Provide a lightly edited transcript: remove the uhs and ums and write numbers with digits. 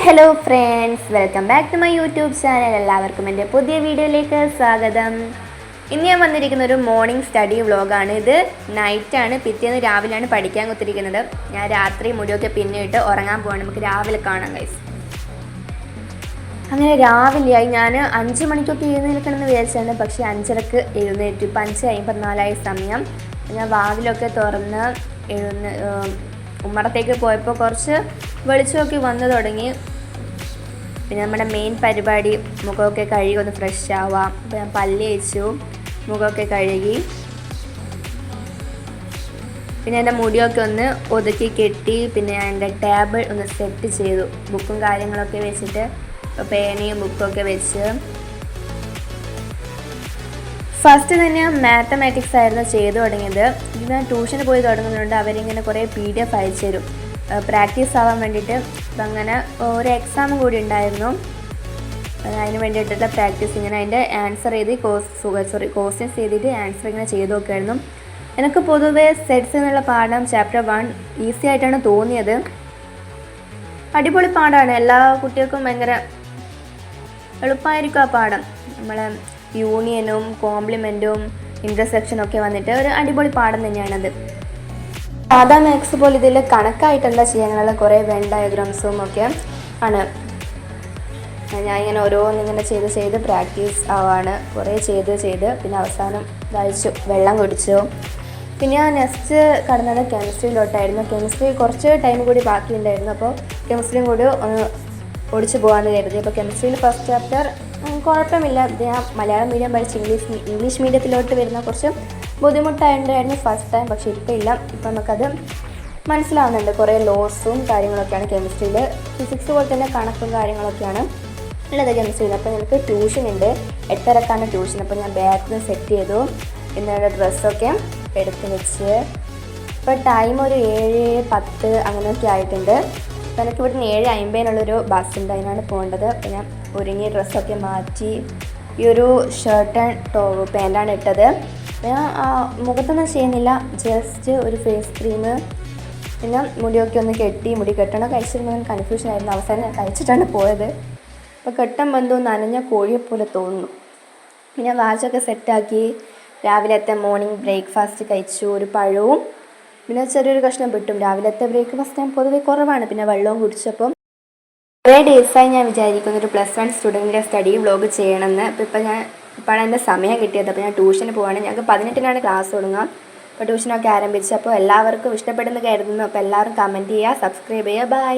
Hello friends, welcome back to my YouTube channel. എല്ലാവർക്കും എൻ്റെ പുതിയ വീഡിയോയിലേക്ക് സ്വാഗതം. ഇന്ന് ഞാൻ വന്നിരിക്കുന്ന ഒരു മോർണിംഗ് സ്റ്റഡി വ്ളോഗാണ്. ഇത് നൈറ്റാണ്, പിറ്റേന്ന് രാവിലെയാണ് പഠിക്കാൻ കുത്തിരിക്കുന്നത്. ഞാൻ രാത്രി മുടിയൊക്കെ പിന്നിട്ട് ഉറങ്ങാൻ പോവാണ്. നമുക്ക് രാവിലെ കാണാം ഗൈസ്. അങ്ങനെ രാവിലെയായി. ഞാൻ 5 മണിക്കൊക്കെ എഴുന്നേൽക്കണമെന്ന് വിചാരിച്ചാണ്, പക്ഷേ 5:30 എഴുന്നേറ്റു. ഇപ്പം 5:54 സമയം. ഞാൻ വാതിലൊക്കെ തുറന്ന് ഉമ്മറത്തേക്ക് പോയപ്പോൾ കുറച്ച് വെളിച്ചമൊക്കെ വന്നു തുടങ്ങി. പിന്നെ നമ്മുടെ മെയിൻ പരിപാടി മുഖമൊക്കെ കഴുകി ഒന്ന് ഫ്രഷ് ആവാം. അപ്പോൾ ഞാൻ പല്ല് തേച്ചു, മുഖമൊക്കെ കഴുകി, പിന്നെ എൻ്റെ മുടിയൊക്കെ ഒന്ന് ഒതുക്കി കെട്ടി. പിന്നെ ഞാൻ എൻ്റെ ടേബിൾ ഒന്ന് സെറ്റ് ചെയ്തു, ബുക്കും കാര്യങ്ങളൊക്കെ വെച്ചിട്ട്. പേനയും ബുക്കൊക്കെ വെച്ച് ഫസ്റ്റ് തന്നെ മാത്തമാറ്റിക്സ് ആയിരുന്നു ചെയ്തു തുടങ്ങിയത്. ഇത് ട്യൂഷന് പോയി തുടങ്ങുന്നുണ്ട്. അവരിങ്ങനെ കുറേ PDF അയച്ചു തരും പ്രാക്ടീസ് ആവാൻ വേണ്ടിയിട്ട്. അപ്പം അങ്ങനെ ഒരു എക്സാമും കൂടി ഉണ്ടായിരുന്നു. അതിന് വേണ്ടിയിട്ടുള്ള പ്രാക്ടീസ് ഇങ്ങനെ അതിൻ്റെ ആൻസർ എഴുതി ക്വസ്റ്റ്യൻസ് എഴുതിയിട്ട് ആൻസർ ഇങ്ങനെ ചെയ്ത് നോക്കുമായിരുന്നു. എനിക്ക് പൊതുവേ സെറ്റ്സ് എന്നുള്ള പാഠം ചാപ്റ്റർ 1 ഈസി ആയിട്ടാണ് തോന്നിയത്. അടിപൊളി പാഠമാണ്, എല്ലാ കുട്ടികൾക്കും ഭയങ്കര എളുപ്പമായിരിക്കും ആ പാഠം. നമ്മളെ യൂണിയനും കോംപ്ലിമെൻറ്റും ഇൻ്റർസെക്ഷനും ഒക്കെ വന്നിട്ട് ഒരു അടിപൊളി പാഠം തന്നെയാണത്. സാധാ മാത്സ് പോലെ ഇതിൽ കണക്കായിട്ടല്ല ചെയ്യാനുള്ള കുറേ വെൻ ഡയഗ്രാംസും ഒക്കെ ആണ്. ഞാൻ ഇങ്ങനെ ഓരോന്നിങ്ങനെ ചെയ്ത് പ്രാക്ടീസ് ആവാണ്. കുറേ ചെയ്ത് പിന്നെ അവസാനം കഴിച്ചു, വെള്ളം കുടിച്ചു. പിന്നെ ഞാൻ നെക്സ്റ്റ് കടന്നത് കെമിസ്ട്രിയിലോട്ടായിരുന്നു. കെമിസ്ട്രി കുറച്ച് ടൈം കൂടി ബാക്കിയുണ്ടായിരുന്നു. അപ്പോൾ കെമിസ്ട്രിയും കൂടി ഒന്ന് ഓടിച്ചു പോകാമെന്ന് കരുതി. അപ്പോൾ കെമിസ്ട്രിയിൽ ഫസ്റ്റ് ചാപ്റ്റർ കുഴപ്പമില്ല. ഞാൻ മലയാളം മീഡിയം പഠിച്ച് ഇംഗ്ലീഷ് മീഡിയത്തിലോട്ട് വരുന്ന കുറച്ച് ബുദ്ധിമുട്ടായിട്ടുണ്ടായിരുന്നു ഫസ്റ്റ് ടൈം. പക്ഷേ ഇപ്പോൾ ഇല്ല, ഇപ്പം നമുക്കത് മനസ്സിലാവുന്നുണ്ട്. കുറേ ലോസും കാര്യങ്ങളൊക്കെയാണ് കെമിസ്ട്രിയിൽ. ഫിസിക്സ് പോലെ തന്നെ കണക്കും കാര്യങ്ങളൊക്കെയാണ് ഉള്ളത് കെമിസ്ട്രിയിൽ. അപ്പോൾ എനിക്ക് ട്യൂഷൻ ഉണ്ട്, 8:30ക്കാണ് ട്യൂഷൻ. അപ്പോൾ ഞാൻ ബാഗ് സെറ്റ് ചെയ്തു, ഇന്നലെ ഡ്രസ്സൊക്കെ എടുത്ത് വെച്ച്. ഇപ്പോൾ ടൈം ഒരു 7:10 അങ്ങനെയൊക്കെ ആയിട്ടുണ്ട്. അപ്പോൾ എനിക്ക് ഇവിടുന്ന് 7:50 ബസ് ഉണ്ട്, അതിനാണ് പോകേണ്ടത്. അപ്പോൾ ഞാൻ ഒരുങ്ങി ഡ്രസ്സൊക്കെ മാറ്റി ഈ ഒരു ഷർട്ട് പാൻറ്റാണ് ഇട്ടത്. ഞാൻ മുഖത്തൊന്നും ചെയ്യുന്നില്ല, ജസ്റ്റ് ഒരു ഫേസ് ക്രീം, പിന്നെ മുടിയൊക്കെ ഒന്ന് കെട്ടി. മുടി കെട്ടണോ കഴിച്ചിരുന്നോ കൺഫ്യൂഷനായിരുന്നു. അവസാനം ഞാൻ കഴിച്ചിട്ടാണ് പോയത്. അപ്പോൾ കെട്ടൻ ബന്ധു നനഞ്ഞ കോഴിയെപ്പോലെ തോന്നുന്നു. പിന്നെ വാച്ചൊക്കെ സെറ്റാക്കി രാവിലത്തെ മോർണിംഗ് ബ്രേക്ക്ഫാസ്റ്റ് കഴിച്ചു. ഒരു പഴവും പിന്നെ ചെറിയൊരു കഷ്ണം വിട്ടും. രാവിലത്തെ ബ്രേക്ക്ഫാസ്റ്റ് ഞാൻ പൊതുവെ കുറവാണ്. പിന്നെ വെള്ളവും കുടിച്ചപ്പം കുറേ ഡേയ്സായി ഞാൻ വിചാരിക്കുന്നു ഒരു +1 സ്റ്റുഡൻറ്റിൻ്റെ സ്റ്റഡി വ്ളോഗ് ചെയ്യണമെന്ന്. ഇപ്പോഴാണ് എൻ്റെ സമയം കിട്ടിയത്. അപ്പോൾ ഞാൻ ട്യൂഷന് പോവാണ്. ഞങ്ങൾക്ക് 18-നാണ് ക്ലാസ് തുടങ്ങുക. അപ്പോൾ ട്യൂഷനൊക്കെ ആരംഭിച്ചു. അപ്പോൾ എല്ലാവർക്കും ഇഷ്ടപ്പെടുന്ന കരുതുന്നു. അപ്പോൾ എല്ലാവരും കമൻറ്റ് ചെയ്യുക, സബ്സ്ക്രൈബ് ചെയ്യുക. ബൈ.